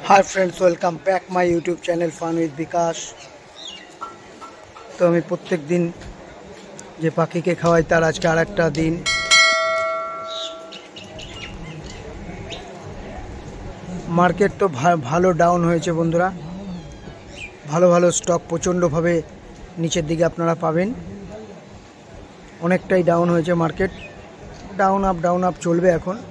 Hi friends, welcome back my YouTube channel फान with विकास। तो हमें प्रत्येक दिन जे पाखी के खावाई तार आज के आरेकटा दिन। मार्केट तो भालो डाउन होयेछे बंधुरा, भालो भालो स्टक प्रचंड भावे नीचेर दिके आपनारा पाबेन। अनेकटाई डाउन होयेछे मार्केट, डाउन अप चलबे एखन।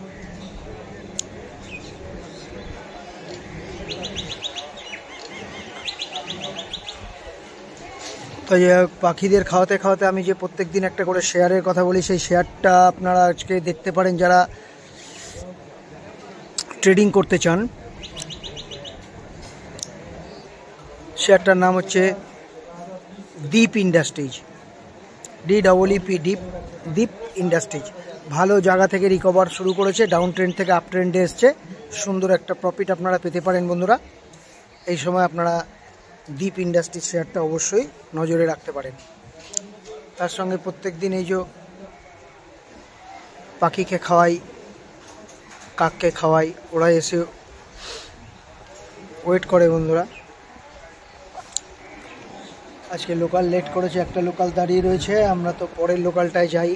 तो ये पाखीदेर खाওয়াতে खाওয়াতে আমি যে প্রত্যেক দিন একটা করে শেয়ারের কথা বলি, সেই শেয়ারটা আপনারা আজকে দেখতে পারেন যারা ট্রেডিং করতে চান। শেয়ারটার নাম হচ্ছে দীপ ইন্ডাস্ট্রিজ, DEEP দীপ ইন্ডাস্ট্রিজ। ভালো জায়গা থেকে রিকভার শুরু করেছে, ডাউন ট্রেন্ড থেকে আপ ট্রেন্ডে এসছে। সুন্দর একটা প্রফিট আপনারা পেতে পারেন বন্ধুরা। এই সময় আপনারা দীপ ইন্ডাস্ট্রিজ শেয়ারটা অবশ্যই নজরে রাখতে পারেন। তার সঙ্গে প্রত্যেক দিন এই যে পাখিকে খাওয়াই, কাককে খাওয়াই, ওরা এসে ওয়েট করে বন্ধুরা। আজকে লোকাল লেট করেছে, একটা লোকাল দাঁড়িয়ে রয়েছে, আমরা তো পরের লোকালটায় যাই।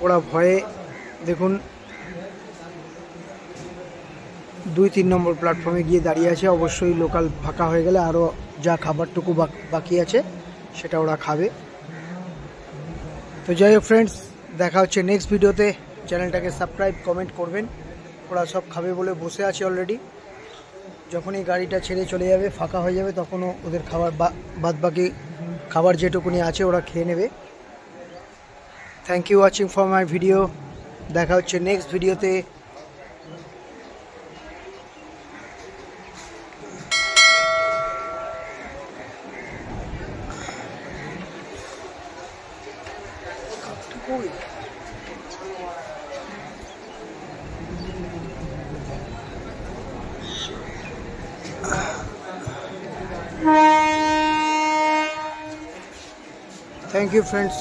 ওরা ভয়ে দেখুন 2-3 নম্বর প্ল্যাটফর্মে গিয়ে দাঁড়িয়ে আছে। অবশ্যই লোকাল ফাঁকা হয়ে গেলে আরও যা খাবারটুকু বাকি আছে সেটা ওরা খাবে। তো যাই হোক ফ্রেন্ডস, দেখা হচ্ছে নেক্সট ভিডিওতে। চ্যানেলটাকে সাবস্ক্রাইব, কমেন্ট করবেন। ওরা সব খাবে বলে বসে আছে অলরেডি। যখনই গাড়িটা ছেড়ে চলে যাবে, ফাঁকা হয়ে যাবে, তখনও ওদের খাবার বাদবাকি খাবার যেটুকুনি আছে ওরা খেয়ে নেবে। Thank you watching for my video. দেখা হচ্ছে নেক্সট ভিডিওতে। Thank you friends.